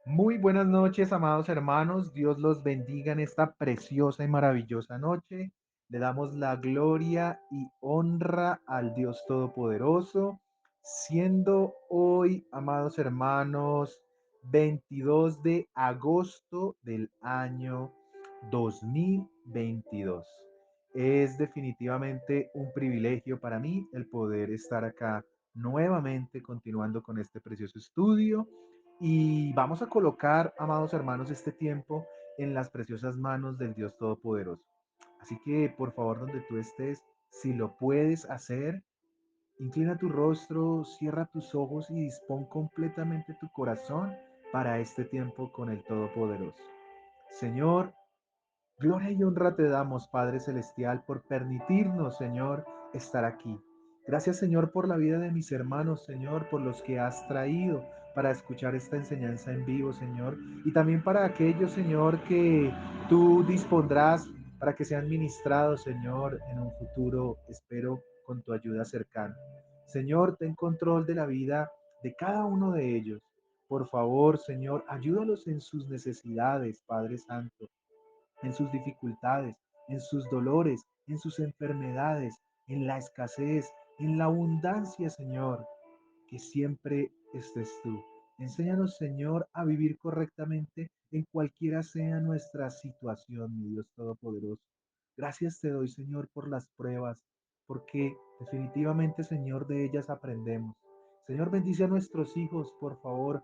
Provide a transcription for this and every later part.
Muy buenas noches, amados hermanos. Dios los bendiga en esta preciosa y maravillosa noche. Le damos la gloria y honra al Dios Todopoderoso, siendo hoy, amados hermanos, 22 de agosto del año 2022. Es definitivamente un privilegio para mí el poder estar acá nuevamente continuando con este precioso estudio y vamos a colocar, amados hermanos, este tiempo en las preciosas manos del Dios Todopoderoso. Así que, por favor, donde tú estés, si lo puedes hacer, inclina tu rostro, cierra tus ojos y dispón completamente tu corazón para este tiempo con el Todopoderoso. Señor, gloria y honra te damos, Padre Celestial, por permitirnos, Señor, estar aquí. Gracias, Señor, por la vida de mis hermanos, Señor, por los que has traído para escuchar esta enseñanza en vivo, Señor, y también para aquellos, Señor, que tú dispondrás para que sean ministrados, Señor, en un futuro, espero, con tu ayuda cercana. Señor, ten control de la vida de cada uno de ellos. Por favor, Señor, ayúdalos en sus necesidades, Padre Santo, en sus dificultades, en sus dolores, en sus enfermedades, en la escasez, en la abundancia, Señor, que siempre estés tú. Enséñanos, Señor, a vivir correctamente en cualquiera sea nuestra situación, mi Dios Todopoderoso. Gracias te doy, Señor, por las pruebas, porque definitivamente, Señor, de ellas aprendemos. Señor, bendice a nuestros hijos, por favor,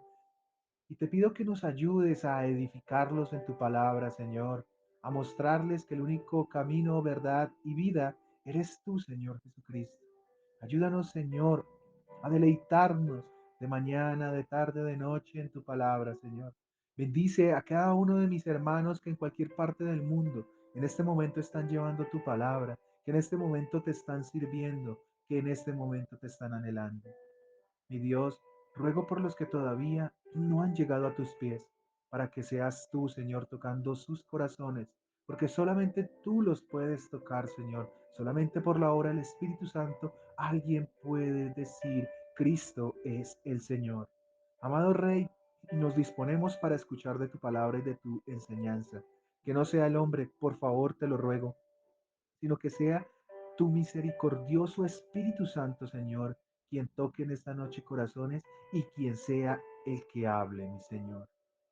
y te pido que nos ayudes a edificarlos en tu palabra, Señor, a mostrarles que el único camino, verdad y vida eres tú, Señor Jesucristo. Ayúdanos, Señor, a deleitarnos de mañana, de tarde, de noche en tu palabra, Señor. Bendice a cada uno de mis hermanos que en cualquier parte del mundo en este momento están llevando tu palabra, que en este momento te están sirviendo, que en este momento te están anhelando. Mi Dios, ruego por los que todavía no han llegado a tus pies, para que seas tú, Señor, tocando sus corazones, porque solamente tú los puedes tocar, Señor. Solamente por la obra del Espíritu Santo alguien puede decir, Cristo es el Señor. Amado Rey, nos disponemos para escuchar de tu palabra y de tu enseñanza. Que no sea el hombre, por favor, te lo ruego, sino que sea tu misericordioso Espíritu Santo, Señor, quien toque en esta noche corazones y quien sea el que hable, mi Señor.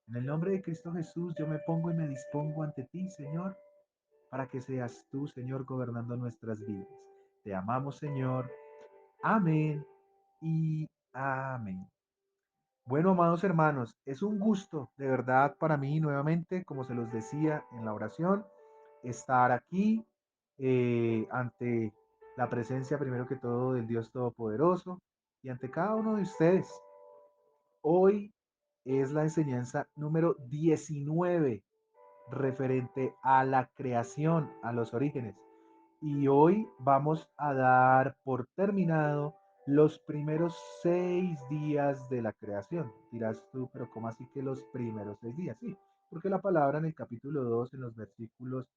En el nombre de Cristo Jesús, yo me pongo y me dispongo ante ti, Señor, para que seas tú, Señor, gobernando nuestras vidas. Te amamos, Señor. Amén y amén. Bueno, amados hermanos, es un gusto de verdad para mí nuevamente, como se los decía en la oración, estar aquí ante la presencia primero que todo del Dios Todopoderoso y ante cada uno de ustedes. Hoy es la enseñanza número 19 referente a la creación, a los orígenes. Y hoy vamos a dar por terminado los primeros 6 días de la creación. Dirás tú, pero ¿cómo así que los primeros 6 días? Sí, porque la palabra en el capítulo 2, en los versículos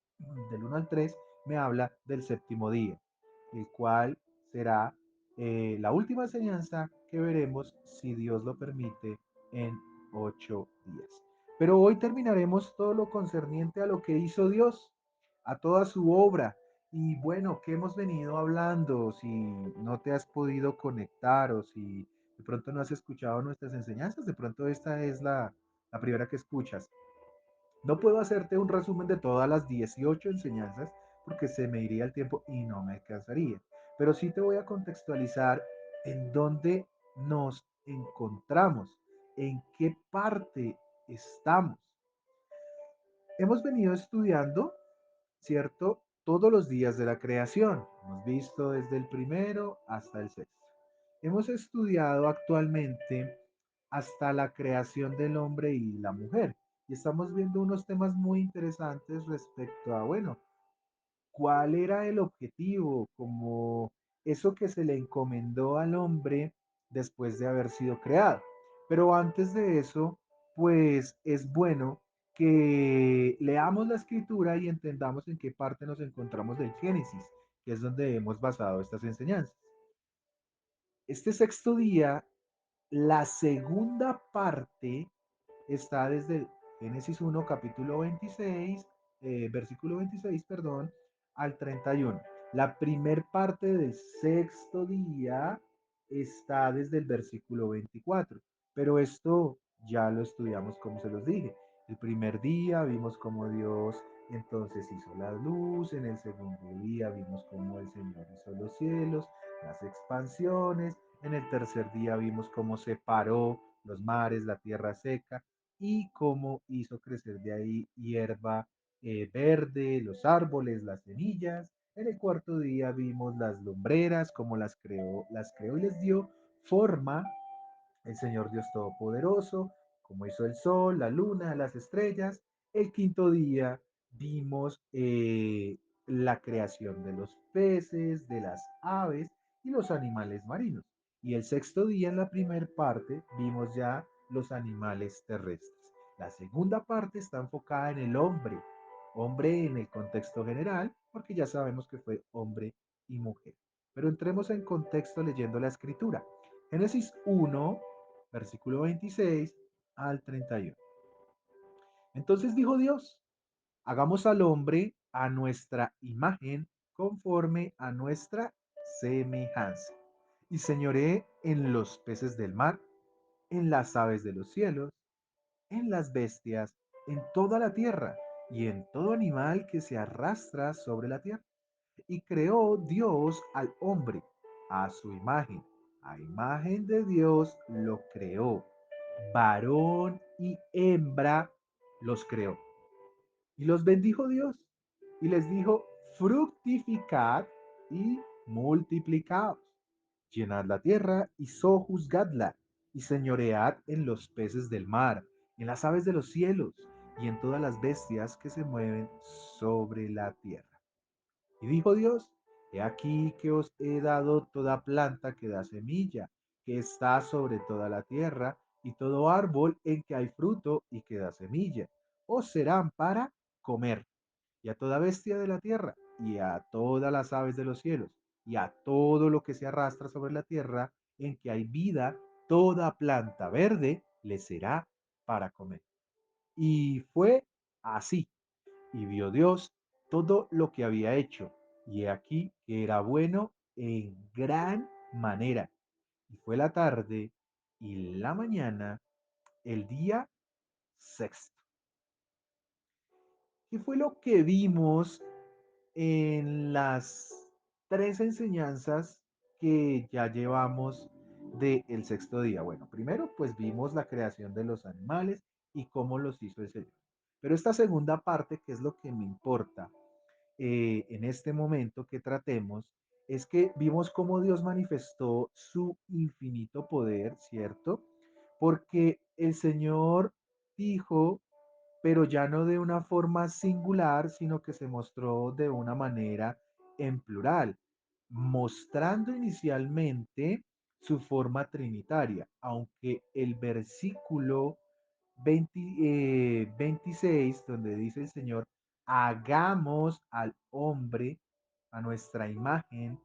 del 1 al 3, me habla del séptimo día, el cual será la última enseñanza que veremos, si Dios lo permite, en 8 días. Pero hoy terminaremos todo lo concerniente a lo que hizo Dios, a toda su obra. Y bueno, ¿qué hemos venido hablando? Si no te has podido conectar o si de pronto no has escuchado nuestras enseñanzas, de pronto esta es la primera que escuchas. No puedo hacerte un resumen de todas las 18 enseñanzas porque se me iría el tiempo y no me alcanzaría. Pero sí te voy a contextualizar en dónde nos encontramos, en qué parte estamos. Hemos venido estudiando, ¿cierto? Todos los días de la creación. Hemos visto desde el primero hasta el sexto. Hemos estudiado actualmente hasta la creación del hombre y la mujer. Y estamos viendo unos temas muy interesantes respecto a, bueno, cuál era el objetivo, como eso que se le encomendó al hombre después de haber sido creado. Pero antes de eso, pues es bueno que leamos la escritura y entendamos en qué parte nos encontramos del Génesis, que es donde hemos basado estas enseñanzas. Este sexto día, la segunda parte, está desde Génesis 1 capítulo 26, versículo 26, perdón, al 31. La primer parte del sexto día está desde el versículo 24, pero esto ya lo estudiamos como se los dije. El primer día vimos cómo Dios entonces hizo la luz, en el segundo día vimos cómo el Señor hizo los cielos, las expansiones, en el tercer día vimos cómo separó los mares, la tierra seca y cómo hizo crecer de ahí hierba verde, los árboles, las semillas. En el cuarto día vimos las lumbreras, cómo las creó y les dio forma el Señor Dios Todopoderoso, como hizo el sol, la luna, las estrellas. El quinto día vimos la creación de los peces, de las aves y los animales marinos. Y el sexto día, en la primera parte, vimos ya los animales terrestres. La segunda parte está enfocada en el hombre, hombre en el contexto general, porque ya sabemos que fue hombre y mujer. Pero entremos en contexto leyendo la escritura. Génesis 1 versículo 26 al 31. Entonces dijo Dios, hagamos al hombre a nuestra imagen conforme a nuestra semejanza. Y señoré en los peces del mar, en las aves de los cielos, en las bestias, en toda la tierra y en todo animal que se arrastra sobre la tierra. Y creó Dios al hombre a su a imagen de Dios lo creó, varón y hembra los creó. Y los bendijo Dios y les dijo, fructificad y multiplicaos, llenad la tierra y sojuzgadla, y señoread en los peces del mar, en las aves de los cielos, y en todas las bestias que se mueven sobre la tierra. Y dijo Dios, he aquí que os he dado toda planta que da semilla, que está sobre toda la tierra, y todo árbol en que hay fruto y que da semilla, os serán para comer, y a toda bestia de la tierra, y a todas las aves de los cielos, y a todo lo que se arrastra sobre la tierra, en que hay vida, toda planta verde le será para comer. Y fue así. Y vio Dios todo lo que había hecho, y he aquí que era bueno en gran manera. Y fue la tarde y la mañana, el día sexto. ¿Qué fue lo que vimos en las tres enseñanzas que ya llevamos del sexto día? Bueno, primero pues vimos la creación de los animales y cómo los hizo el Señor. Pero esta segunda parte, que es lo que me importa, en este momento que tratemos, es que vimos cómo Dios manifestó su infinito poder, ¿cierto? Porque el Señor dijo, pero ya no de una forma singular, sino que se mostró de una manera en plural, mostrando inicialmente su forma trinitaria, aunque el versículo 26, donde dice el Señor, hagamos al hombre a nuestra imagen,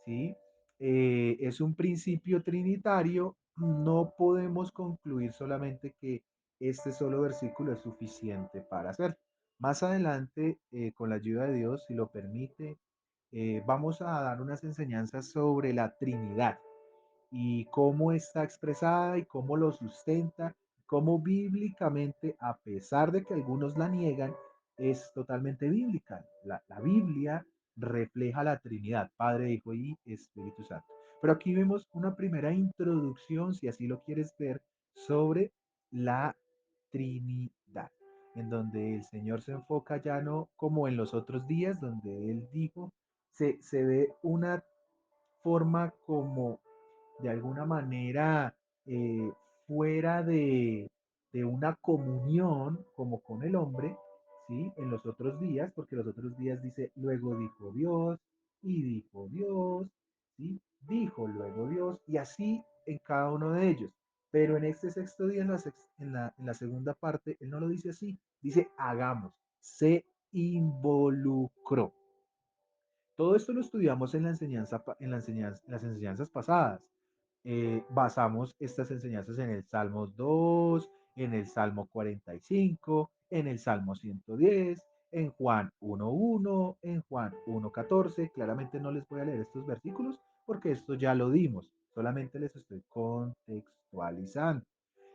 ¿sí? Es un principio trinitario, no podemos concluir solamente que este solo versículo es suficiente para hacer. Más adelante, con la ayuda de Dios, si lo permite, vamos a dar unas enseñanzas sobre la Trinidad y cómo está expresada y cómo lo sustenta, cómo bíblicamente, a pesar de que algunos la niegan, es totalmente bíblica. La Biblia refleja la Trinidad, Padre, Hijo y Espíritu Santo. Pero aquí vemos una primera introducción, si así lo quieres ver, sobre la Trinidad, en donde el Señor se enfoca ya no como en los otros días, donde Él dijo, se ve una forma como de alguna manera eh, fuera de una comunión como con el hombre, ¿sí? En los otros días, porque los otros días dice, luego dijo Dios, y dijo Dios, ¿sí? Dijo luego Dios, y así en cada uno de ellos. Pero en este sexto día, en la segunda parte, él no lo dice así, dice hagamos, se involucró. Todo esto lo estudiamos en la en las enseñanzas pasadas. Basamos estas enseñanzas en el Salmos 2, en el Salmo 45, en el Salmo 110, en Juan 1.1, en Juan 1.14. Claramente no les voy a leer estos versículos porque esto ya lo dimos, solamente les estoy contextualizando.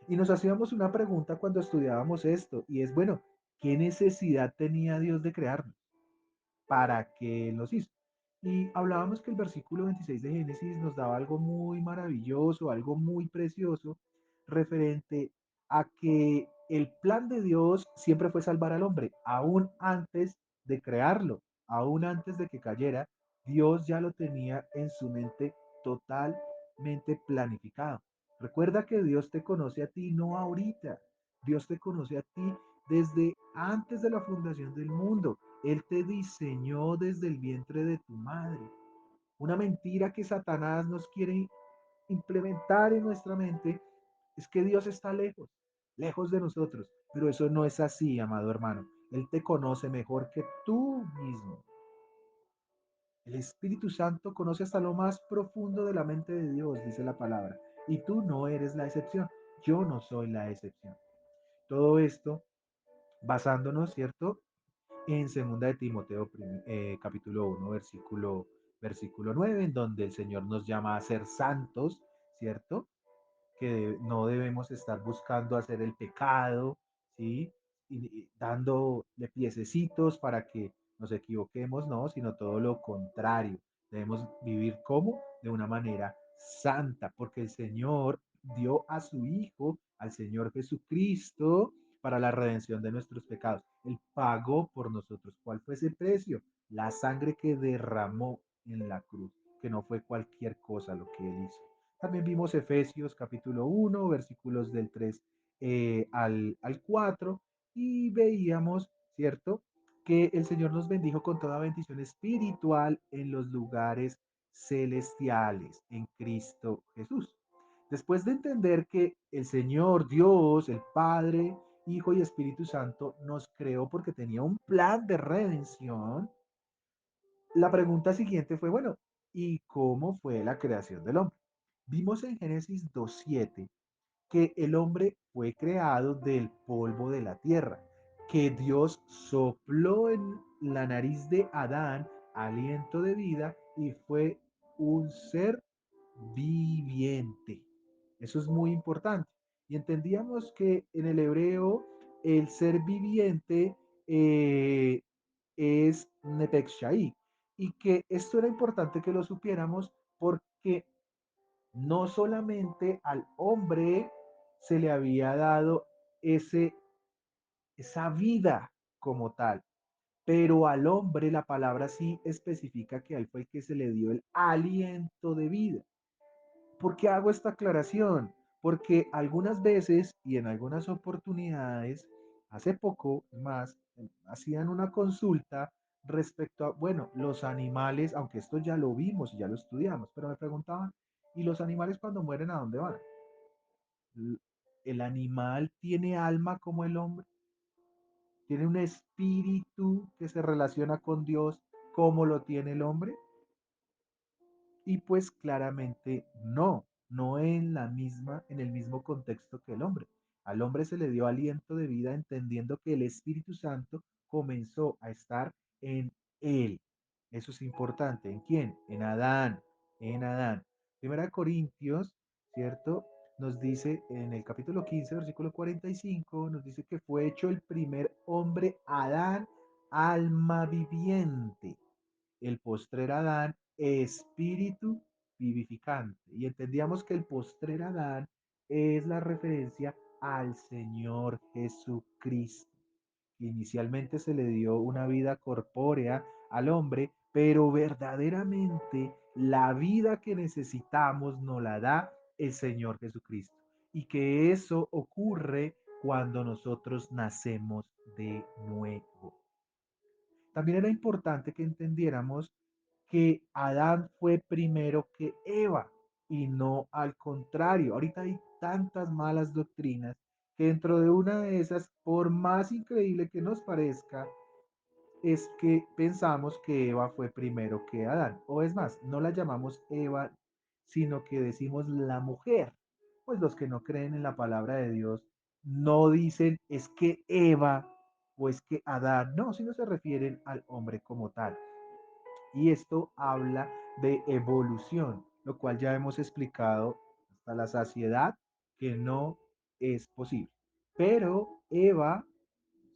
Y nos hacíamos una pregunta cuando estudiábamos esto, y es, bueno, ¿qué necesidad tenía Dios de crearnos? ¿Para qué los hizo? Y hablábamos que el versículo 26 de Génesis nos daba algo muy maravilloso, algo muy precioso, referente a que el plan de Dios siempre fue salvar al hombre, aún antes de crearlo, aún antes de que cayera, Dios ya lo tenía en su mente totalmente planificado. Recuerda que Dios te conoce a ti no ahorita, Dios te conoce a ti desde antes de la fundación del mundo. Él te diseñó desde el vientre de tu madre. Una mentira que Satanás nos quiere implementar en nuestra mente es que Dios está lejos, lejos de nosotros. Pero eso no es así, amado hermano. Él te conoce mejor que tú mismo. El Espíritu Santo conoce hasta lo más profundo de la mente de Dios, dice la palabra. Y tú no eres la excepción. Yo no soy la excepción. Todo esto basándonos, ¿cierto? En segunda de Timoteo capítulo 1, versículo 9, en donde el Señor nos llama a ser santos, ¿cierto? Que no debemos estar buscando hacer el pecado, ¿sí? Y dándole piececitos para que nos equivoquemos, no, sino todo lo contrario. Debemos vivir como de una manera santa, porque el Señor dio a su Hijo, al Señor Jesucristo, para la redención de nuestros pecados. Él pagó por nosotros. ¿Cuál fue ese precio? La sangre que derramó en la cruz, que no fue cualquier cosa lo que Él hizo. También vimos Efesios capítulo 1, versículos del 3 al 4, y veíamos, ¿cierto? Que el Señor nos bendijo con toda bendición espiritual en los lugares celestiales en Cristo Jesús. Después de entender que el Señor Dios, el Padre, Hijo y Espíritu Santo nos creó porque tenía un plan de redención, la pregunta siguiente fue, bueno, ¿y cómo fue la creación del hombre? Vimos en Génesis 2.7 que el hombre fue creado del polvo de la tierra, que Dios sopló en la nariz de Adán aliento de vida y fue un ser viviente. Eso es muy importante. Y entendíamos que en el hebreo el ser viviente es Nepek Shai, y que esto era importante que lo supiéramos porque no solamente al hombre se le había dado ese, esa vida como tal, pero al hombre la palabra sí especifica que a él fue el que se le dio el aliento de vida. ¿Por qué hago esta aclaración? Porque algunas veces y en algunas oportunidades, hace poco más, hacían una consulta respecto a, bueno, los animales, aunque esto ya lo vimos y ya lo estudiamos, pero me preguntaban, ¿y los animales cuando mueren a dónde van? ¿El animal tiene alma como el hombre? ¿Tiene un espíritu que se relaciona con Dios como lo tiene el hombre? Y pues claramente no, no en la misma, en el mismo contexto que el hombre. Al hombre se le dio aliento de vida entendiendo que el Espíritu Santo comenzó a estar en él. Eso es importante. ¿En quién? En Adán, en Adán. Primera de Corintios, ¿cierto? Nos dice en el capítulo 15, versículo 45, nos dice que fue hecho el primer hombre, Adán, alma viviente, el postrer Adán, espíritu vivificante. Y entendíamos que el postrer Adán es la referencia al Señor Jesucristo. Inicialmente se le dio una vida corpórea al hombre, pero verdaderamente la vida que necesitamos nos la da el Señor Jesucristo. Y que eso ocurre cuando nosotros nacemos de nuevo. También era importante que entendiéramos que Adán fue primero que Eva y no al contrario. Ahorita hay tantas malas doctrinas que dentro de una de esas, por más increíble que nos parezca, es que pensamos que Eva fue primero que Adán. O es más, no la llamamos Eva, sino que decimos la mujer. Pues los que no creen en la palabra de Dios no dicen es que Eva o es que Adán, no, sino se refieren al hombre como tal. Y esto habla de evolución, lo cual ya hemos explicado hasta la saciedad que no es posible. Pero Eva,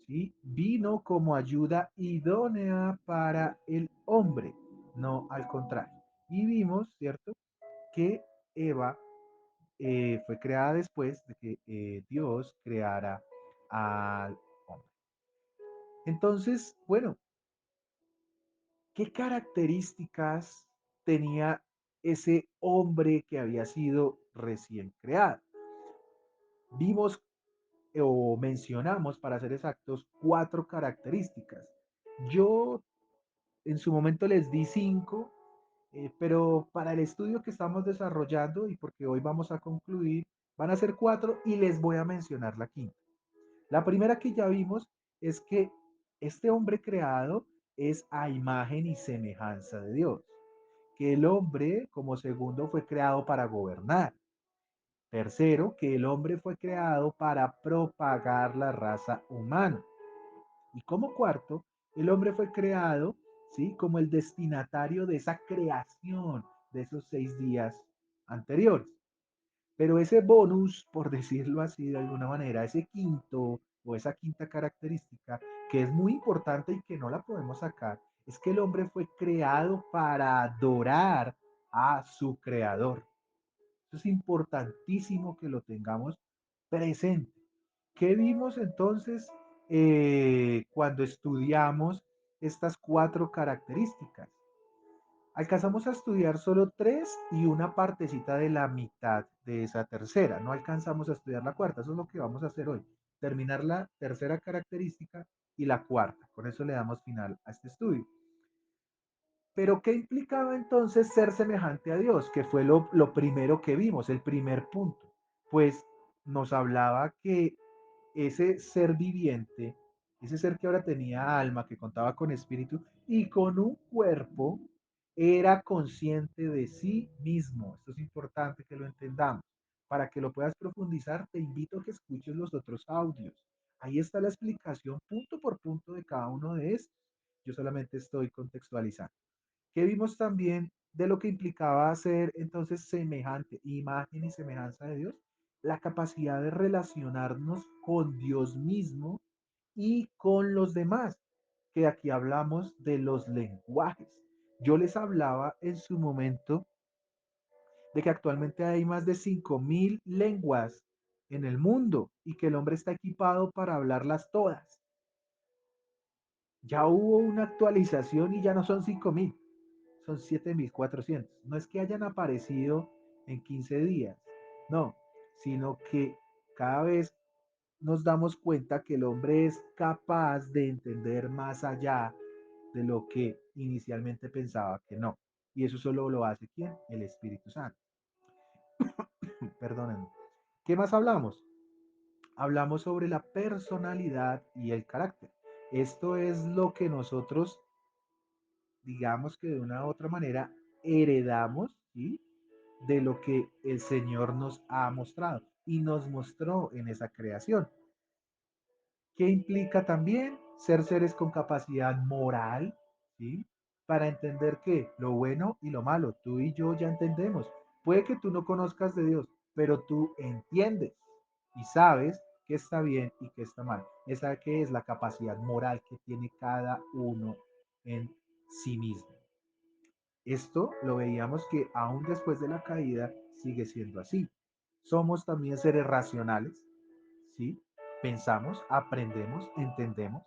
¿sí?, vino como ayuda idónea para el hombre, no al contrario. Y vimos, ¿cierto?, que Eva fue creada después de que Dios creara al hombre. Entonces, bueno, ¿qué características tenía ese hombre que había sido recién creado? Vimos o mencionamos, para ser exactos, cuatro características. Yo en su momento les di cinco, pero para el estudio que estamos desarrollando y porque hoy vamos a concluir, van a ser cuatro y les voy a mencionar la quinta. La primera que ya vimos es que este hombre creado es a imagen y semejanza de Dios, que el hombre como segundo fue creado para gobernar. Tercero, que el hombre fue creado para propagar la raza humana. Y como cuarto, el hombre fue creado, ¿sí?, como el destinatario de esa creación de esos 6 días anteriores. Pero ese bonus, por decirlo así de alguna manera, ese quinto o esa quinta característica, que es muy importante y que no la podemos sacar, es que el hombre fue creado para adorar a su creador. Eso es importantísimo que lo tengamos presente. ¿Qué vimos entonces cuando estudiamos estas cuatro características? Alcanzamos a estudiar solo tres y una partecita de la mitad de esa tercera. No alcanzamos a estudiar la cuarta. Eso es lo que vamos a hacer hoy. Terminar la tercera característica y la cuarta. Con eso le damos final a este estudio. Pero ¿qué implicaba entonces ser semejante a Dios? Que fue lo primero que vimos, el primer punto. Pues nos hablaba que ese ser viviente, ese ser que ahora tenía alma, que contaba con espíritu y con un cuerpo, era consciente de sí mismo. Esto es importante que lo entendamos. Para que lo puedas profundizar, te invito a que escuches los otros audios. Ahí está la explicación punto por punto de cada uno de estos. Yo solamente estoy contextualizando. ¿Qué vimos también de lo que implicaba ser entonces semejante, imagen y semejanza de Dios? La capacidad de relacionarnos con Dios mismo y con los demás, que aquí hablamos de los lenguajes. Yo les hablaba en su momento de que actualmente hay más de 5.000 lenguas en el mundo y que el hombre está equipado para hablarlas todas. Ya hubo una actualización y ya no son 5.000, son 7.400. No es que hayan aparecido en 15 días, no, sino que cada vez nos damos cuenta que el hombre es capaz de entender más allá de lo que inicialmente pensaba que no. Y eso solo lo hace ¿quién? El Espíritu Santo. Perdónenme. ¿Qué más hablamos? Hablamos sobre la personalidad y el carácter. Esto es lo que nosotros, digamos que de una u otra manera, heredamos, ¿sí?, de lo que el Señor nos ha mostrado y nos mostró en esa creación. ¿Qué implica también ser seres con capacidad moral? ¿Sí? Para entender que lo bueno y lo malo, tú y yo ya entendemos. Puede que tú no conozcas de Dios, pero tú entiendes y sabes qué está bien y qué está mal. Esa que es la capacidad moral que tiene cada uno en sí mismo. Esto lo veíamos que aún después de la caída sigue siendo así. Somos también seres racionales, ¿sí? Pensamos, aprendemos, entendemos.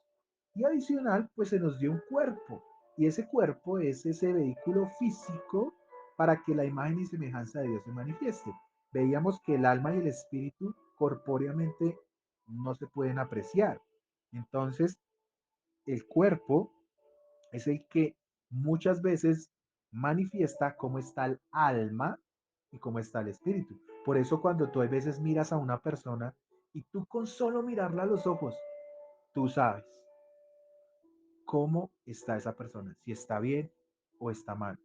Y adicional, pues se nos dio un cuerpo. Y ese cuerpo es ese vehículo físico para que la imagen y semejanza de Dios se manifieste. Veíamos que el alma y el espíritu corpóreamente no se pueden apreciar. Entonces, el cuerpo es el que muchas veces manifiesta cómo está el alma y cómo está el espíritu. Por eso cuando tú a veces miras a una persona y tú con solo mirarla a los ojos, tú sabes cómo está esa persona, si está bien o está mal.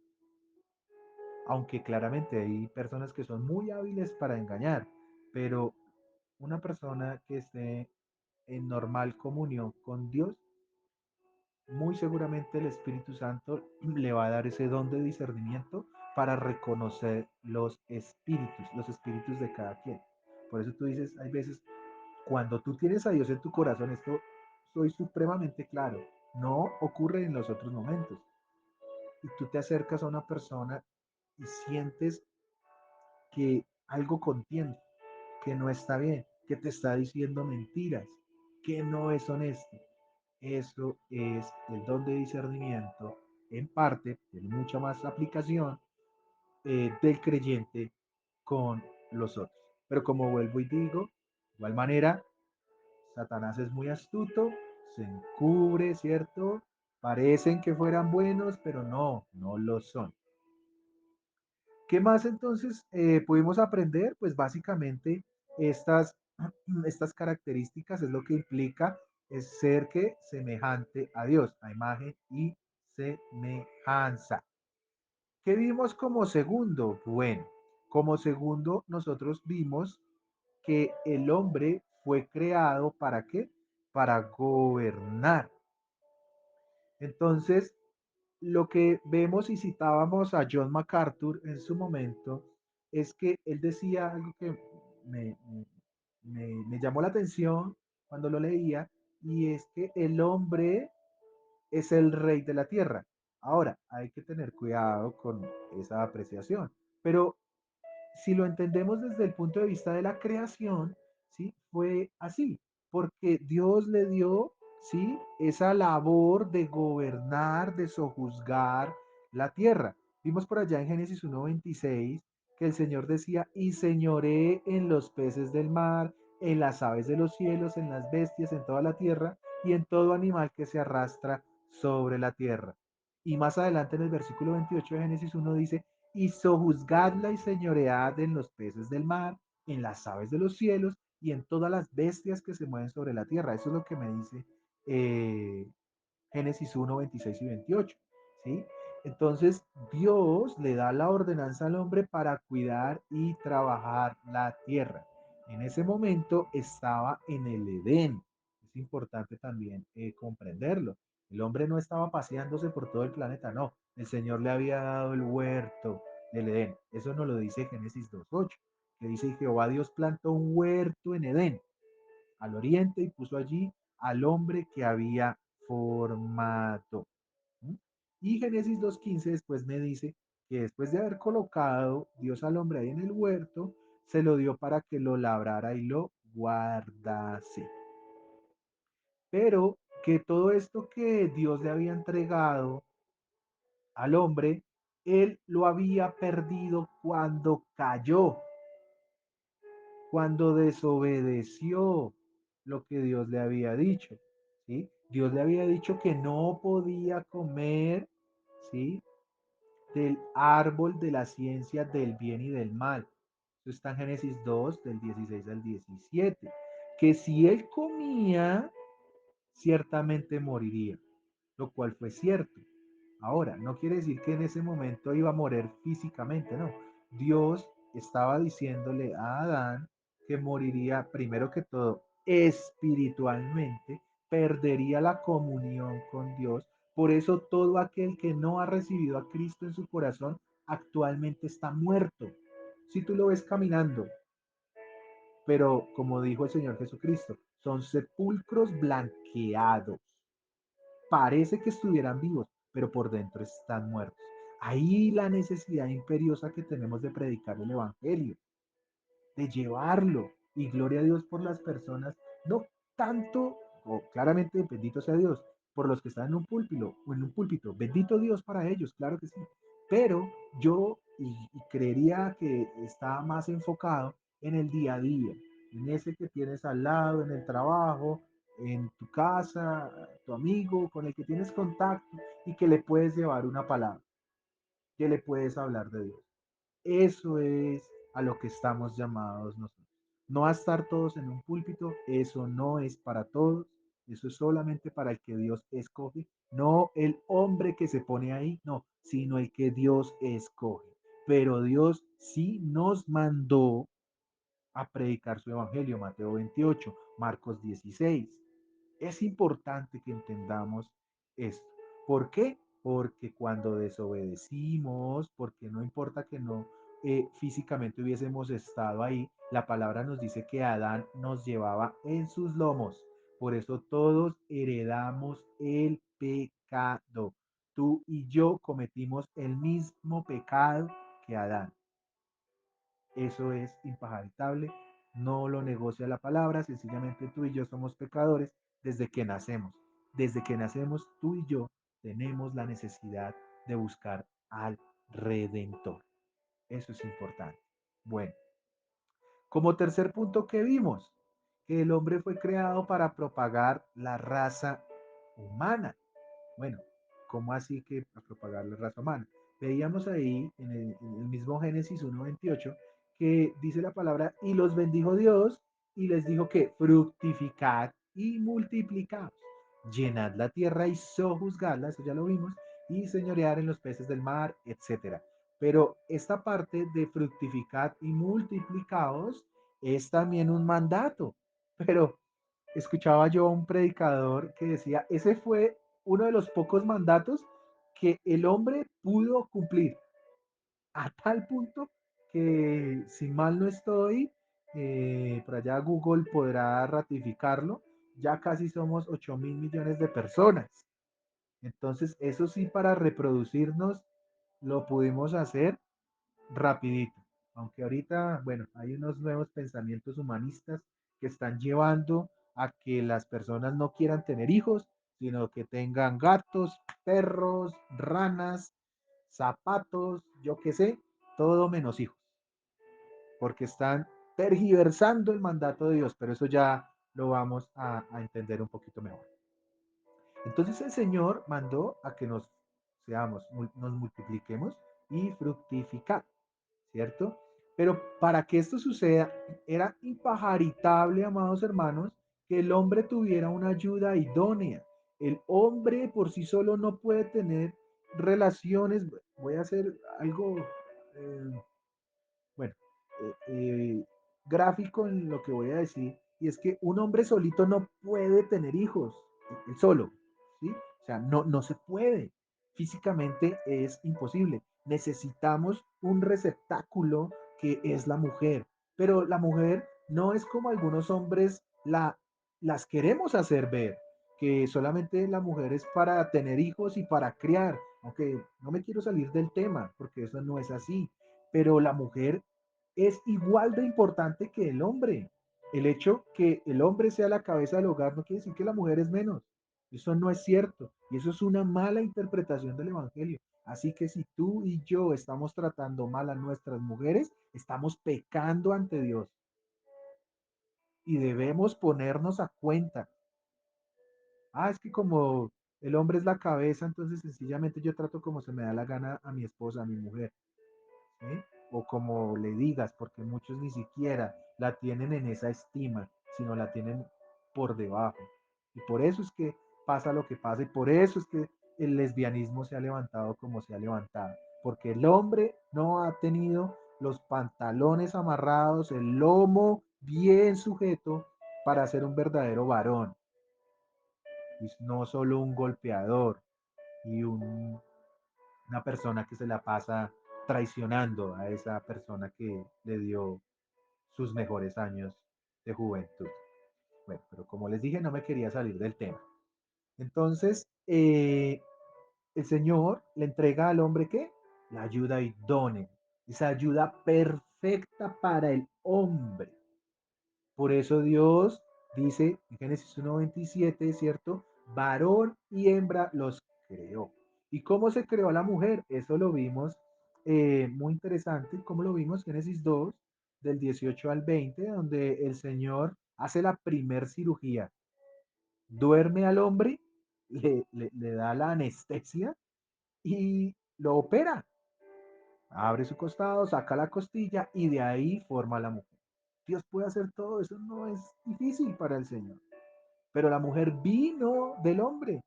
Aunque claramente hay personas que son muy hábiles para engañar, pero una persona que esté en normal comunión con Dios, muy seguramente el Espíritu Santo le va a dar ese don de discernimiento para reconocer los espíritus de cada quien. Por eso tú dices, hay veces, cuando tú tienes a Dios en tu corazón, esto soy supremamente claro, no ocurre en los otros momentos. Y tú te acercas a una persona y sientes que algo contiene, que no está bien, que te está diciendo mentiras, que no es honesto. Eso es el don de discernimiento, en parte, tiene mucha más aplicación del creyente con los otros. Pero como vuelvo y digo, de igual manera, Satanás es muy astuto, se encubre, ¿cierto? Parecen que fueran buenos, pero no, no lo son. ¿Qué más entonces pudimos aprender? Pues básicamente estas, estas características es lo que implica es ser que semejante a Dios, a imagen y semejanza. ¿Qué vimos como segundo? Bueno, como segundo nosotros vimos que el hombre fue creado ¿para qué? Para gobernar. Entonces, lo que vemos y citábamos a John MacArthur en su momento es que él decía algo que me, me llamó la atención cuando lo leía, y es que el hombre es el rey de la tierra. Ahora, hay que tener cuidado con esa apreciación, pero si lo entendemos desde el punto de vista de la creación, ¿sí? Fue así, porque Dios le dio, ¿sí? Esa labor de gobernar, de sojuzgar la tierra. Vimos por allá en Génesis 1:26 que el Señor decía, y señoré en los peces del mar, en las aves de los cielos, en las bestias, en toda la tierra y en todo animal que se arrastra sobre la tierra. Y más adelante en el versículo 28 de Génesis 1 dice, y sojuzgadla y señoread en los peces del mar, en las aves de los cielos y en todas las bestias que se mueven sobre la tierra. Eso es lo que me dice eh, Génesis 1:26 y 28. ¿Sí? Entonces Dios le da la ordenanza al hombre para cuidar y trabajar la tierra. En ese momento estaba en el Edén. Es importante también comprenderlo. El hombre no estaba paseándose por todo el planeta, no. El Señor le había dado el huerto del Edén. Eso nos lo dice Génesis 2:8, que dice Jehová Dios plantó un huerto en Edén, al oriente, y puso allí al hombre que había formado. ¿Mm? Y Génesis 2:15 después me dice que después de haber colocado Dios al hombre ahí en el huerto, se lo dio para que lo labrara y lo guardase. Pero que todo esto que Dios le había entregado al hombre, él lo había perdido cuando cayó, cuando desobedeció lo que Dios le había dicho, ¿sí? Dios le había dicho que no podía comer, ¿sí? Del árbol de la ciencia del bien y del mal. Eso está en Génesis 2, del 16 al 17. Que si él comía, ciertamente moriría, lo cual fue cierto. Ahora, no quiere decir que en ese momento iba a morir físicamente, no. Dios estaba diciéndole a Adán que moriría primero que todo espiritualmente, perdería la comunión con Dios. Por eso todo aquel que no ha recibido a Cristo en su corazón actualmente está muerto. Si tú lo ves caminando, pero como dijo el Señor Jesucristo, son sepulcros blanqueados. Parece que estuvieran vivos, pero por dentro están muertos. Ahí la necesidad imperiosa que tenemos de predicar el Evangelio, de llevarlo. Y gloria a Dios por las personas, no tanto, o claramente bendito sea Dios, por los que están en un púlpito, o en un púlpito, bendito Dios para ellos, claro que sí. Pero yo y creería que está más enfocado en el día a día, en ese que tienes al lado, en el trabajo, en tu casa, tu amigo con el que tienes contacto y que le puedes llevar una palabra, que le puedes hablar de Dios. Eso es a lo que estamos llamados nosotros. No a estar todos en un púlpito, eso no es para todos, eso es solamente para el que Dios escoge, no el hombre que se pone ahí, no, sino el que Dios escoge. Pero Dios sí nos mandó a predicar su evangelio, Mateo 28, Marcos 16. Es importante que entendamos esto. ¿Por qué? Porque cuando desobedecimos, porque no importa que no físicamente hubiésemos estado ahí, la palabra nos dice que Adán nos llevaba en sus lomos. Por eso todos heredamos el pecado. Tú y yo cometimos el mismo pecado que Adán. Eso es impajaritable, no lo negocia la palabra, sencillamente tú y yo somos pecadores desde que nacemos. Desde que nacemos, tú y yo tenemos la necesidad de buscar al Redentor. Eso es importante. Bueno, como tercer punto que vimos, que el hombre fue creado para propagar la raza humana. Bueno, ¿cómo así que a propagar la raza humana? Veíamos ahí en el mismo Génesis 1:28 que dice la palabra, y los bendijo Dios y les dijo que fructificad y multiplicaos, llenad la tierra y sojuzgadla, eso ya lo vimos, y señorear en los peces del mar, etcétera. Pero esta parte de fructificad y multiplicaos es también un mandato. Pero escuchaba yo a un predicador que decía, ese fue uno de los pocos mandatos que el hombre pudo cumplir, a tal punto que, si mal no estoy, por allá Google podrá ratificarlo, ya casi somos 8.000 millones de personas. Entonces, eso sí, para reproducirnos lo pudimos hacer rapidito. Aunque ahorita, bueno, hay unos nuevos pensamientos humanistas que están llevando a que las personas no quieran tener hijos, sino que tengan gatos, perros, ranas, zapatos, yo qué sé, todo menos hijos, porque están tergiversando el mandato de Dios, pero eso ya lo vamos a entender un poquito mejor. Entonces el Señor mandó a que nos multipliquemos y fructificar. ¿Cierto? Pero para que esto suceda, era impajaritable, amados hermanos, que el hombre tuviera una ayuda idónea. El hombre por sí solo no puede tener relaciones. Voy a hacer algo, eh, bueno, eh, eh, gráfico en lo que voy a decir, y es que un hombre solito no puede tener hijos, él solo, ¿sí? O sea, no se puede. Físicamente es imposible. Necesitamos un receptáculo que es la mujer, pero la mujer no es como algunos hombres las queremos hacer ver, que solamente la mujer es para tener hijos y para criar, aunque no me quiero salir del tema, porque eso no es así, pero la mujer es igual de importante que el hombre. El hecho que el hombre sea la cabeza del hogar no quiere decir que la mujer es menos. Eso no es cierto. Y eso es una mala interpretación del Evangelio. Así que si tú y yo estamos tratando mal a nuestras mujeres, estamos pecando ante Dios. Y debemos ponernos a cuenta. Es que como el hombre es la cabeza, entonces sencillamente yo trato como se me da la gana a mi esposa, a mi mujer. ¿Sí? O como le digas, porque muchos ni siquiera la tienen en esa estima, sino la tienen por debajo. Y por eso es que pasa lo que pasa y por eso es que el lesbianismo se ha levantado como se ha levantado, porque el hombre no ha tenido los pantalones amarrados, el lomo bien sujeto para ser un verdadero varón y no solo un golpeador y una persona que se la pasa traicionando a esa persona que le dio sus mejores años de juventud. Bueno, pero como les dije, no me quería salir del tema. Entonces, el Señor le entrega al hombre ¿qué? La ayuda idónea, esa ayuda perfecta para el hombre. Por eso Dios dice en Génesis 1:27, ¿cierto? Varón y hembra los creó. ¿Y cómo se creó la mujer? Eso lo vimos muy interesante. ¿Cómo lo vimos? Génesis 2, del 18 al 20, donde el Señor hace la primer cirugía. Duerme al hombre, le da la anestesia y lo opera. Abre su costado, saca la costilla y de ahí forma la mujer. Dios puede hacer todo, eso no es difícil para el Señor. Pero la mujer vino del hombre.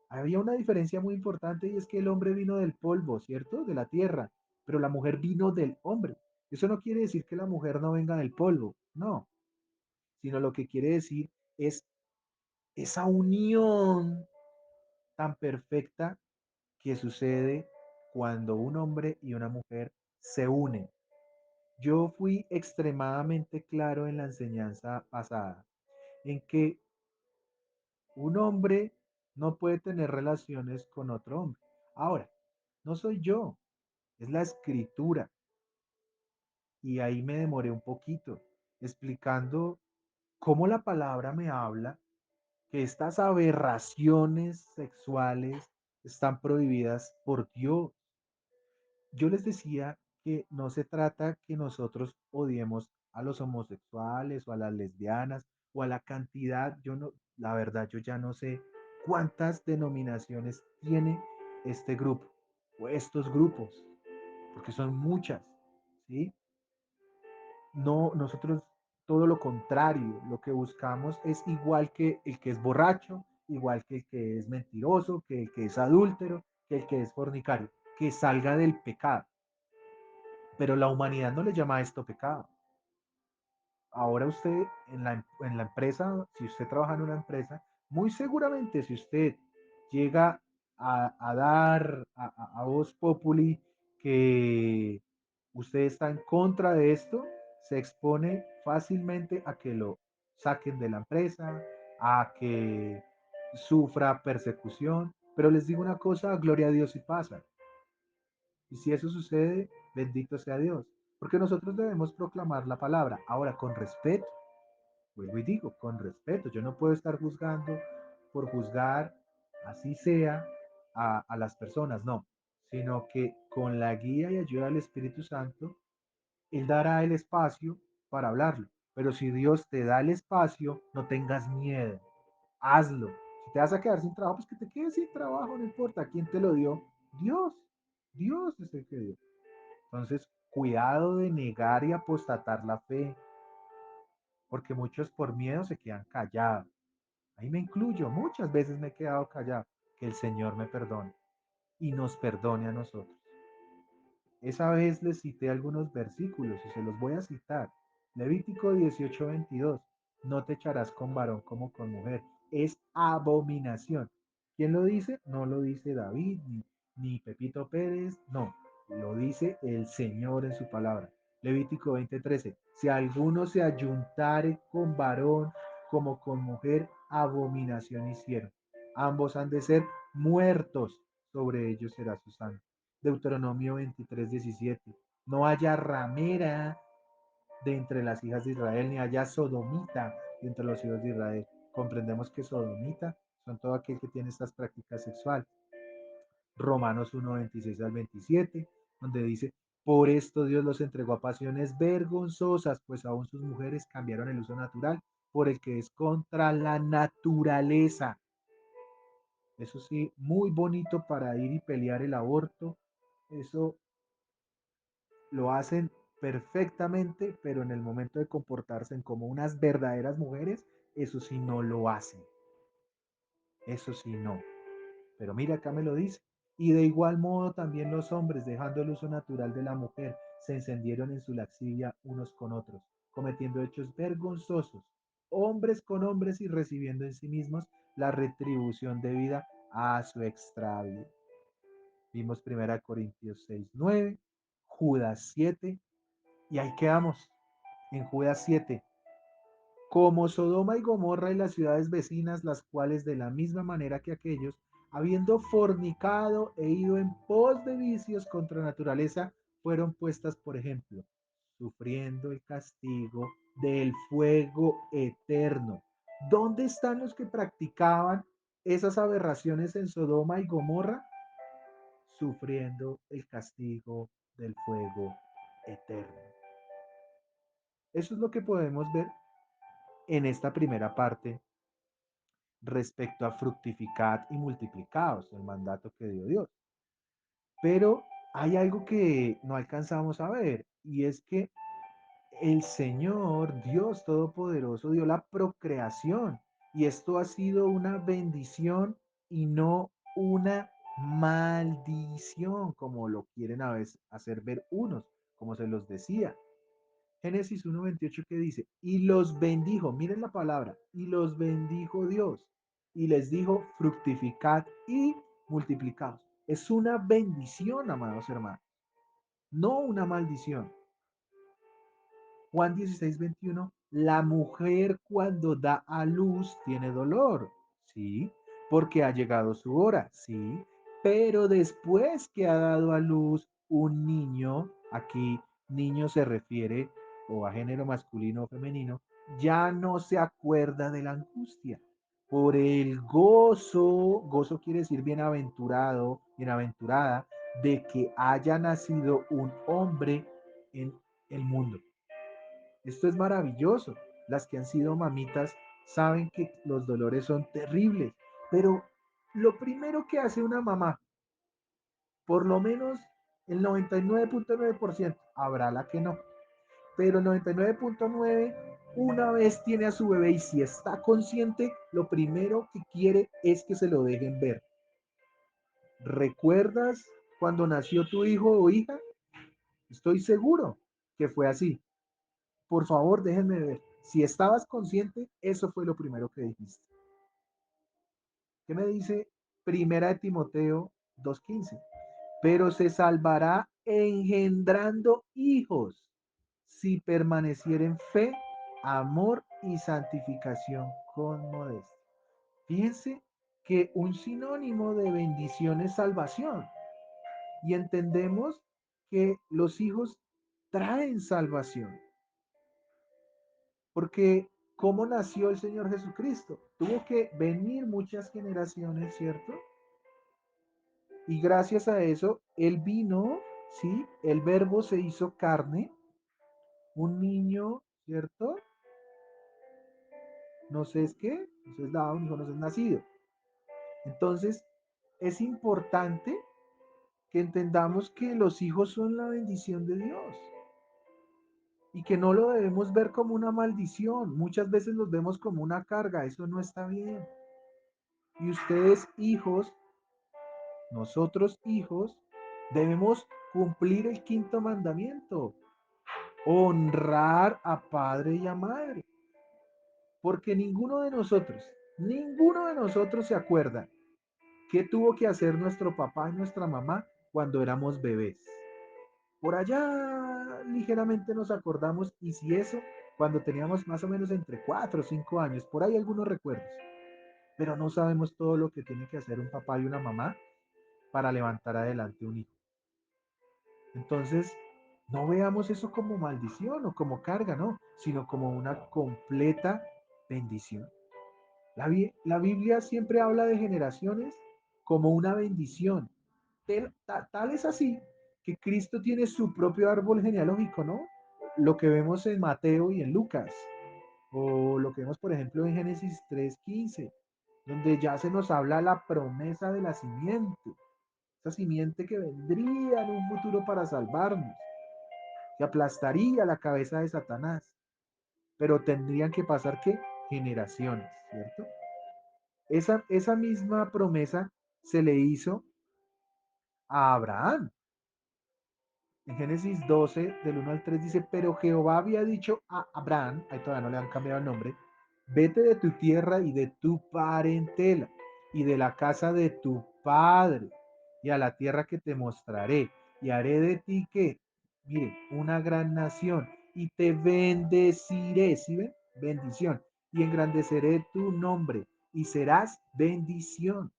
Había una diferencia muy importante y es que el hombre vino del polvo, ¿cierto? De la tierra, pero la mujer vino del hombre. Eso no quiere decir que la mujer no venga del polvo, no, sino lo que quiere decir es esa unión tan perfecta que sucede cuando un hombre y una mujer se unen. Yo fui extremadamente claro en la enseñanza pasada, en que un hombre no puede tener relaciones con otro hombre. Ahora, no soy yo, es la escritura. Y ahí me demoré un poquito explicando cómo la palabra me habla que estas aberraciones sexuales están prohibidas por Dios. Yo les decía que no se trata que nosotros odiemos a los homosexuales o a las lesbianas o a la cantidad, yo no, la verdad, yo ya no sé cuántas denominaciones tiene este grupo o estos grupos, porque son muchas, ¿sí? No, nosotros todo lo contrario, lo que buscamos es igual que el que es borracho, igual que el que es mentiroso, que el que es adúltero, que el que es fornicario, que salga del pecado. Pero la humanidad no le llama a esto pecado. Ahora usted en la empresa, si usted trabaja en una empresa, muy seguramente si usted llega a dar a voz populi que usted está en contra de esto, se expone fácilmente a que lo saquen de la empresa, a que sufra persecución. Pero les digo una cosa, gloria a Dios y pasa. Y si eso sucede, bendito sea Dios. Porque nosotros debemos proclamar la palabra. Ahora, con respeto, vuelvo y digo, con respeto. Yo no puedo estar juzgando por juzgar, así sea, a las personas, no. Sino que con la guía y ayuda del Espíritu Santo, Él dará el espacio para hablarlo. Pero si Dios te da el espacio, no tengas miedo. Hazlo. Si te vas a quedar sin trabajo, pues que te quedes sin trabajo, no importa. ¿Quién te lo dio? Dios. Dios es el que dio. Entonces, cuidado de negar y apostatar la fe, porque muchos por miedo se quedan callados. Ahí me incluyo, muchas veces me he quedado callado. Que el Señor me perdone y nos perdone a nosotros. Esa vez les cité algunos versículos y se los voy a citar. Levítico 18:22. No te echarás con varón como con mujer. Es abominación. ¿Quién lo dice? No lo dice David ni Pepito Pérez. No, lo dice el Señor en su palabra. Levítico 20:13. Si alguno se ayuntare con varón como con mujer, abominación hicieron. Ambos han de ser muertos. Sobre ellos será su sangre. Deuteronomio 23:17. No haya ramera de entre las hijas de Israel, ni haya sodomita de entre los hijos de Israel. Comprendemos que sodomita son todo aquel que tiene estas prácticas sexuales. Romanos 1:26 al 27, donde dice, por esto Dios los entregó a pasiones vergonzosas, pues aún sus mujeres cambiaron el uso natural por el que es contra la naturaleza. Eso sí, muy bonito para ir y pelear el aborto. Eso lo hacen perfectamente, pero en el momento de comportarse como unas verdaderas mujeres, eso sí no lo hacen. Eso sí no. Pero mira, acá me lo dice. Y de igual modo también los hombres, dejando el uso natural de la mujer, se encendieron en su laxivia unos con otros, cometiendo hechos vergonzosos, hombres con hombres y recibiendo en sí mismos la retribución debida a su extravío. Vimos 1 Corintios 6:9, Judas 7, y ahí quedamos, en Judas 7. Como Sodoma y Gomorra y las ciudades vecinas, las cuales de la misma manera que aquellos, habiendo fornicado e ido en pos de vicios contra naturaleza, fueron puestas por ejemplo, sufriendo el castigo del fuego eterno. ¿Dónde están los que practicaban esas aberraciones en Sodoma y Gomorra? Sufriendo el castigo del fuego eterno. Eso es lo que podemos ver en esta primera parte respecto a fructificad y multiplicados, el mandato que dio Dios. Pero hay algo que no alcanzamos a ver y es que el Señor, Dios Todopoderoso, dio la procreación y esto ha sido una bendición y no una maldición, como lo quieren a veces hacer ver unos, como se los decía. Génesis 1:28 que dice, y los bendijo, miren la palabra, y los bendijo Dios, y les dijo, fructificad y multiplicaos. Es una bendición, amados hermanos, no una maldición. Juan 16:21, la mujer cuando da a luz tiene dolor, sí, porque ha llegado su hora, sí, pero después que ha dado a luz un niño, aquí niño se refiere o a género masculino o femenino, ya no se acuerda de la angustia. Por el gozo, gozo quiere decir bienaventurado, bienaventurada, de que haya nacido un hombre en el mundo. Esto es maravilloso. Las que han sido mamitas saben que los dolores son terribles, pero lo primero que hace una mamá, por lo menos el 99.9%, habrá la que no, pero el 99.9% una vez tiene a su bebé y si está consciente, lo primero que quiere es que se lo dejen ver. ¿Recuerdas cuando nació tu hijo o hija? Estoy seguro que fue así. Por favor, déjenme ver. Si estabas consciente, eso fue lo primero que dijiste. ¿Qué me dice Primera de Timoteo 2:15? Pero se salvará engendrando hijos si permaneciera en fe, amor y santificación con modestia. Fíjense que un sinónimo de bendición es salvación. Y entendemos que los hijos traen salvación. Porque ¿cómo nació el Señor Jesucristo? Tuvo que venir muchas generaciones, ¿cierto? Y gracias a eso, Él vino, ¿sí? El verbo se hizo carne, un niño, ¿cierto? No sé es qué, no es dado, un hijo no es nacido. Entonces, es importante que entendamos que los hijos son la bendición de Dios y que no lo debemos ver como una maldición. Muchas veces los vemos como una carga, eso no está bien. Y ustedes, hijos, nosotros hijos, debemos cumplir el quinto mandamiento, honrar a padre y a madre, porque ninguno de nosotros se acuerda qué tuvo que hacer nuestro papá y nuestra mamá cuando éramos bebés. Por allá ligeramente nos acordamos y si eso, cuando teníamos más o menos entre 4 o 5 años, por ahí algunos recuerdos, pero no sabemos todo lo que tiene que hacer un papá y una mamá para levantar adelante un hijo. Entonces, no veamos eso como maldición o como carga, no, sino como una completa bendición. La Biblia siempre habla de generaciones como una bendición. Tal es así que Cristo tiene su propio árbol genealógico, ¿no? Lo que vemos en Mateo y en Lucas, o lo que vemos, por ejemplo, en Génesis 3:15, donde ya se nos habla la promesa de la simiente, esa simiente que vendría en un futuro para salvarnos, que aplastaría la cabeza de Satanás, pero tendrían que pasar ¿qué? Generaciones, ¿cierto? Esa misma promesa se le hizo a Abraham. En Génesis 12, del 1 al 3 dice, pero Jehová había dicho a Abraham, ahí todavía no le han cambiado el nombre, vete de tu tierra y de tu parentela y de la casa de tu padre y a la tierra que te mostraré y haré de ti que, mire, una gran nación y te bendeciré, ¿sí ven? Bendición. Y engrandeceré tu nombre y serás bendición.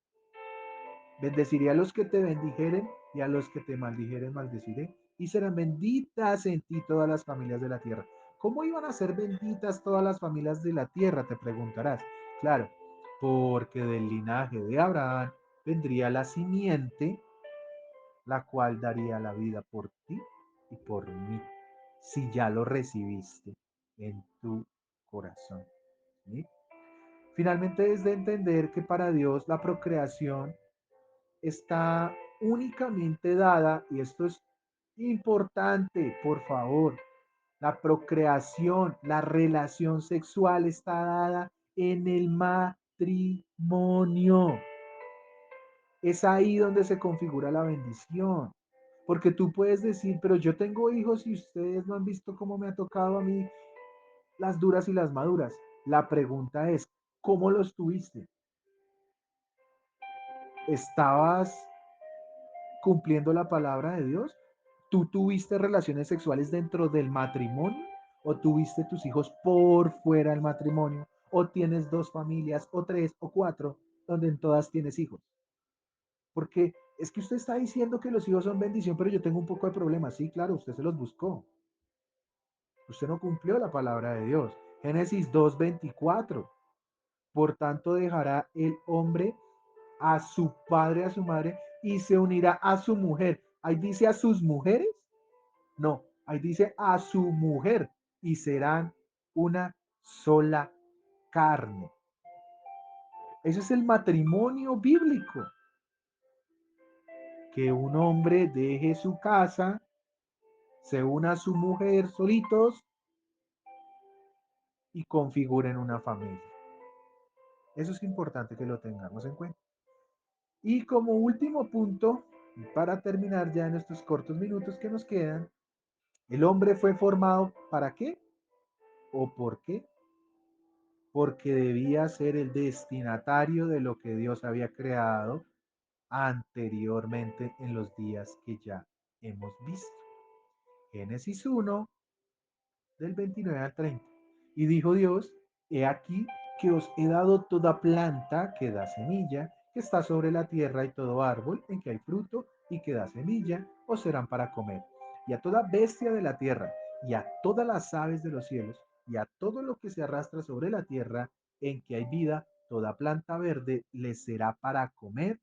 Bendeciré a los que te bendijeren y a los que te maldijeren maldeciré. Y serán benditas en ti todas las familias de la tierra. ¿Cómo iban a ser benditas todas las familias de la tierra? Te preguntarás. Claro, porque del linaje de Abraham vendría la simiente, la cual daría la vida por ti y por mí, si ya lo recibiste en tu corazón. ¿Sí? Finalmente es de entender que para Dios la procreación está únicamente dada, y esto es importante, por favor, la procreación, la relación sexual está dada en el matrimonio. Es ahí donde se configura la bendición. Porque tú puedes decir, pero yo tengo hijos y ustedes no han visto cómo me ha tocado a mí las duras y las maduras. La pregunta es, ¿cómo los tuviste? ¿Estabas cumpliendo la palabra de Dios? ¿Tú tuviste relaciones sexuales dentro del matrimonio? ¿O tuviste tus hijos por fuera del matrimonio? ¿O tienes dos familias, o tres, o cuatro, donde en todas tienes hijos? Porque es que usted está diciendo que los hijos son bendición, pero yo tengo un poco de problemas. Sí, claro, usted se los buscó. Usted no cumplió la palabra de Dios. Génesis 2:24. Por tanto, dejará el hombre a su padre, a su madre, y se unirá a su mujer. Ahí dice a sus mujeres. No, ahí dice a su mujer y serán una sola carne. Ese es el matrimonio bíblico. Que un hombre deje su casa, se una a su mujer solitos y configuren una familia. Eso es importante que lo tengamos en cuenta. Y como último punto, para terminar ya en estos cortos minutos que nos quedan, el hombre fue formado ¿para qué? ¿O por qué? Porque debía ser el destinatario de lo que Dios había creado anteriormente en los días que ya hemos visto. Génesis 1, del 29 al 30. Y dijo Dios, he aquí que os he dado toda planta que da semilla, que está sobre la tierra, y todo árbol en que hay fruto y que da semilla, os serán para comer. Y a toda bestia de la tierra, y a todas las aves de los cielos, y a todo lo que se arrastra sobre la tierra, en que hay vida, toda planta verde les será para comer.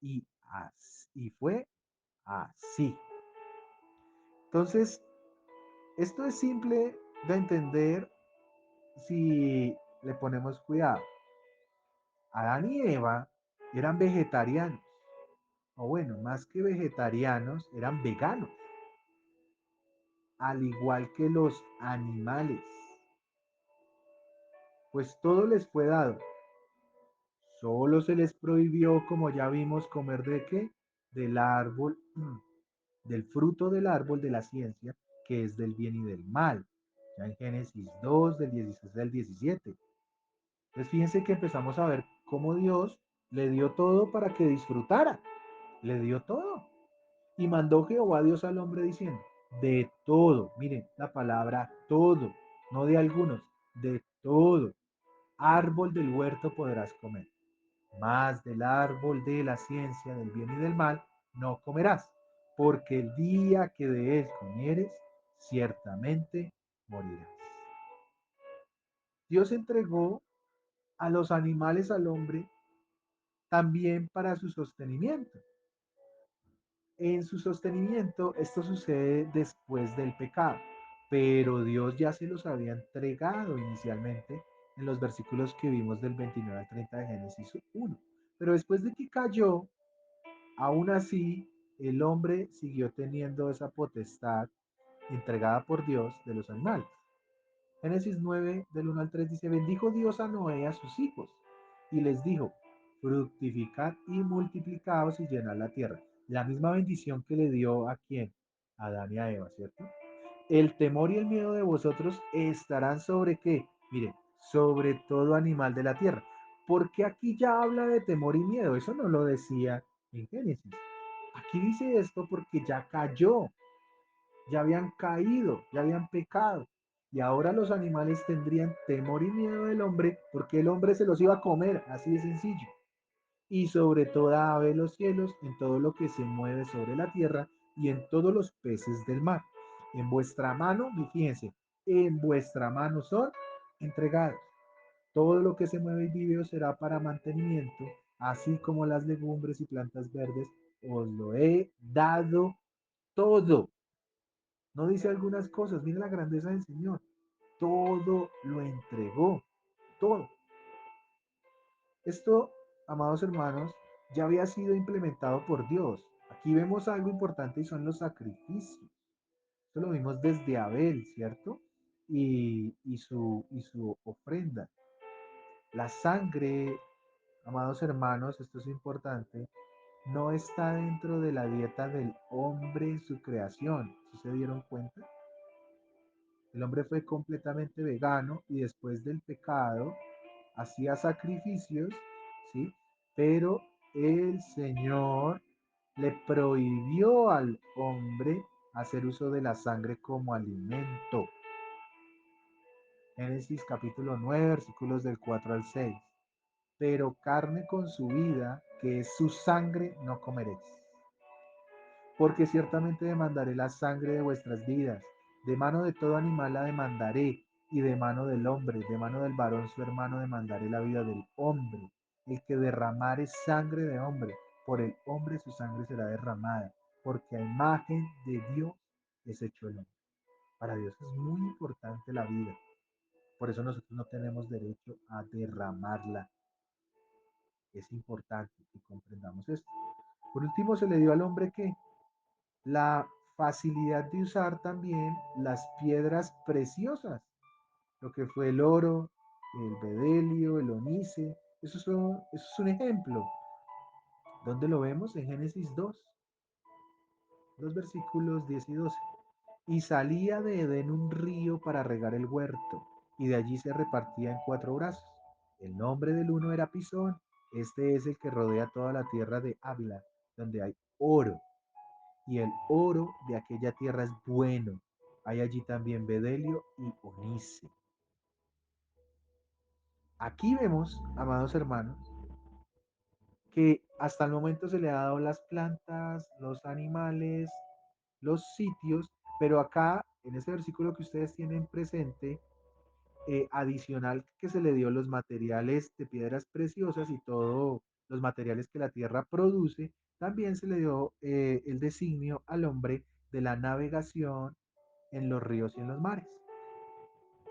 Y fue así. Entonces, esto es simple de entender si le ponemos cuidado. Adán y Eva eran vegetarianos, o bueno, más que vegetarianos, eran veganos, al igual que los animales, pues todo les fue dado. Solo se les prohibió, como ya vimos, comer de qué? Del árbol, del fruto del árbol de la ciencia, que es del bien y del mal. Ya en Génesis 2, del 16 al 17. Entonces fíjense que empezamos a ver cómo Dios le dio todo para que disfrutara. Le dio todo. Y mandó Jehová Dios al hombre diciendo, de todo, miren la palabra todo, no de algunos, de todo, árbol del huerto podrás comer, mas del árbol de la ciencia del bien y del mal no comerás, porque el día que de él comieres, ciertamente morirás. Dios entregó a los animales al hombre también para su sostenimiento. En su sostenimiento, esto sucede después del pecado, pero Dios ya se los había entregado inicialmente en los versículos que vimos del 29 al 30 de Génesis 1. Pero después de que cayó, aún así, el hombre siguió teniendo esa potestad entregada por Dios de los animales. Génesis 9, del 1 al 3 dice, bendijo Dios a Noé y a sus hijos, y les dijo, fructificad y multiplicaos y llenad la tierra. La misma bendición que le dio a quién? A Adán y a Eva, ¿cierto? El temor y el miedo de vosotros estarán sobre qué? Mire, sobre todo animal de la tierra. Porque aquí ya habla de temor y miedo, eso no lo decía en Génesis. Aquí dice esto porque ya cayó, ya habían caído, ya habían pecado. Y ahora los animales tendrían temor y miedo del hombre porque el hombre se los iba a comer, así de sencillo. Y sobre toda ave de los cielos, en todo lo que se mueve sobre la tierra y en todos los peces del mar. En vuestra mano, fíjense, en vuestra mano son entregados. Todo lo que se mueve y vive os será para mantenimiento, así como las legumbres y plantas verdes, os lo he dado todo. No dice algunas cosas, mire la grandeza del Señor. Todo lo entregó, todo. Esto, amados hermanos, ya había sido implementado por Dios. Aquí vemos algo importante y son los sacrificios. Esto lo vimos desde Abel, ¿cierto? Y su ofrenda. La sangre, amados hermanos, esto es importante, no está dentro de la dieta del hombre en su creación. ¿Sí se dieron cuenta? El hombre fue completamente vegano y después del pecado hacía sacrificios, ¿sí? Pero el Señor le prohibió al hombre hacer uso de la sangre como alimento. Génesis capítulo 9, versículos del 4 al 6. Pero carne con su vida, que es su sangre, no comeréis. Porque ciertamente demandaré la sangre de vuestras vidas. De mano de todo animal la demandaré, y de mano del hombre, de mano del varón su hermano demandaré la vida del hombre. El que derramare sangre de hombre, por el hombre su sangre será derramada, porque a imagen de Dios es hecho el hombre. Para Dios es muy importante la vida. Por eso nosotros no tenemos derecho a derramarla. Es importante que comprendamos esto. Por último, se le dio al hombre que la facilidad de usar también las piedras preciosas, lo que fue el oro, el bedelio, el onice. Eso es un ejemplo. ¿Dónde lo vemos? En Génesis 2 versículos 10 y 12. Y salía de Edén un río para regar el huerto, y de allí se repartía en 4 brazos. El nombre del uno era Pisón. Este es el que rodea toda la tierra de Ávila, donde hay oro, y el oro de aquella tierra es bueno. Hay allí también bedelio y onice. Aquí vemos, amados hermanos, que hasta el momento se le ha dado las plantas, los animales, los sitios, pero acá, en ese versículo que ustedes tienen presente, adicional que se le dio los materiales de piedras preciosas y todos los materiales que la tierra produce, también se le dio el designio al hombre de la navegación en los ríos y en los mares.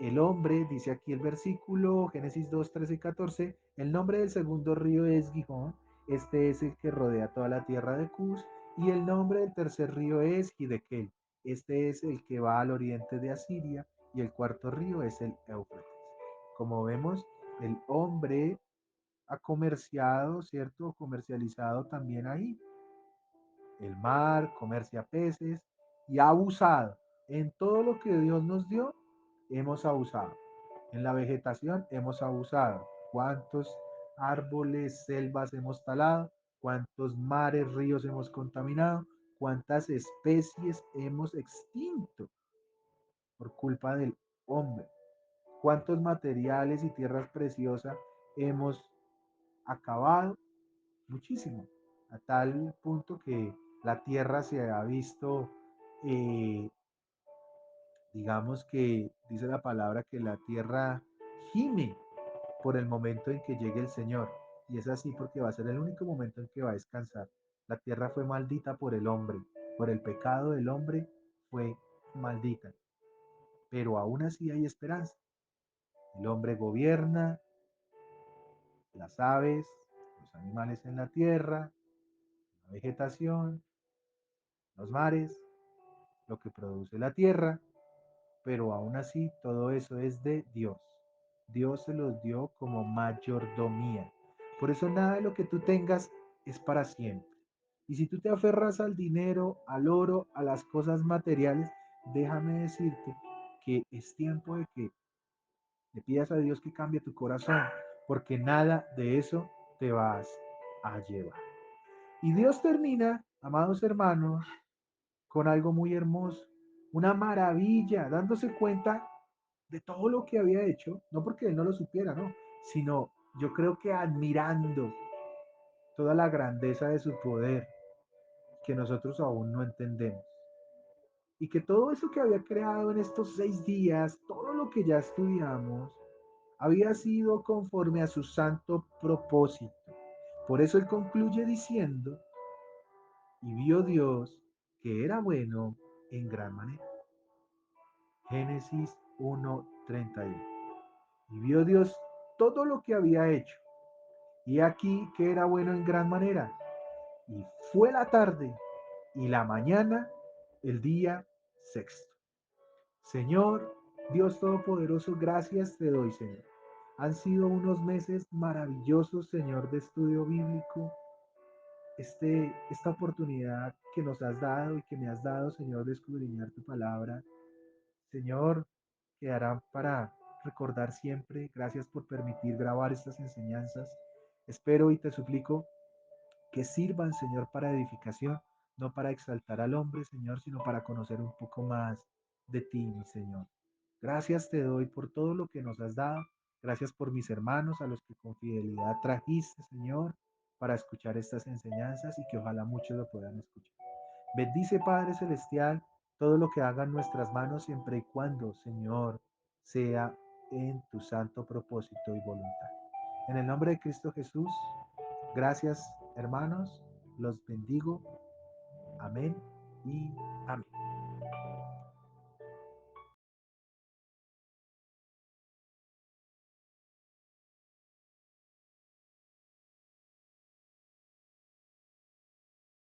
El hombre, dice aquí el versículo, Génesis 2, 13 y 14, el nombre del segundo río es Gihón, este es el que rodea toda la tierra de Cus, y el nombre del tercer río es Hidekel, este es el que va al oriente de Asiria, y el cuarto río es el Éufrates. Como vemos, el hombre ha comerciado, ¿cierto? Comercializado también ahí. El mar comercia peces y ha abusado. En todo lo que Dios nos dio, hemos abusado. En la vegetación hemos abusado. ¿Cuántos árboles, selvas hemos talado? ¿Cuántos mares, ríos hemos contaminado? ¿Cuántas especies hemos extinto por culpa del hombre? ¿Cuántos materiales y tierras preciosas hemos acabado? Muchísimo, a tal punto que la tierra se ha visto, eh, digamos que dice la palabra que la tierra gime por el momento en que llegue el Señor. Y es así porque va a ser el único momento en que va a descansar. La tierra fue maldita por el hombre, por el pecado del hombre fue maldita. Pero aún así hay esperanza. El hombre gobierna las aves, los animales en la tierra, la vegetación, los mares, lo que produce la tierra, pero aún así todo eso es de Dios. Dios se los dio como mayordomía. Por eso nada de lo que tú tengas es para siempre. Y si tú te aferras al dinero, al oro, a las cosas materiales, déjame decirte que es tiempo de que le pidas a Dios que cambie tu corazón, porque nada de eso te vas a llevar. Y Dios termina, amados hermanos, con algo muy hermoso, una maravilla, dándose cuenta de todo lo que había hecho, no porque él no lo supiera, no, sino yo creo que admirando toda la grandeza de su poder que nosotros aún no entendemos. Y que todo eso que había creado en estos 6 días, todo lo que ya estudiamos, había sido conforme a su santo propósito. Por eso él concluye diciendo, y vio Dios que era bueno en gran manera. Génesis 1:31. Y vio Dios todo lo que había hecho, y aquí que era bueno en gran manera. Y fue la tarde y la mañana, el día sexto. Señor, Dios Todopoderoso, gracias te doy, Señor. Han sido unos meses maravillosos, Señor, de estudio bíblico. esta oportunidad que nos has dado y que me has dado, Señor, de escudriñar tu palabra. Señor, quedará para recordar siempre. Gracias por permitir grabar estas enseñanzas. Espero y te suplico que sirvan, Señor, para edificación, no para exaltar al hombre, Señor, sino para conocer un poco más de ti, mi Señor. Gracias te doy por todo lo que nos has dado. Gracias por mis hermanos a los que con fidelidad trajiste, Señor, para escuchar estas enseñanzas y que ojalá muchos lo puedan escuchar. Bendice, Padre Celestial, todo lo que hagan nuestras manos siempre y cuando, Señor, sea en tu santo propósito y voluntad. En el nombre de Cristo Jesús, gracias, hermanos, los bendigo. Amén y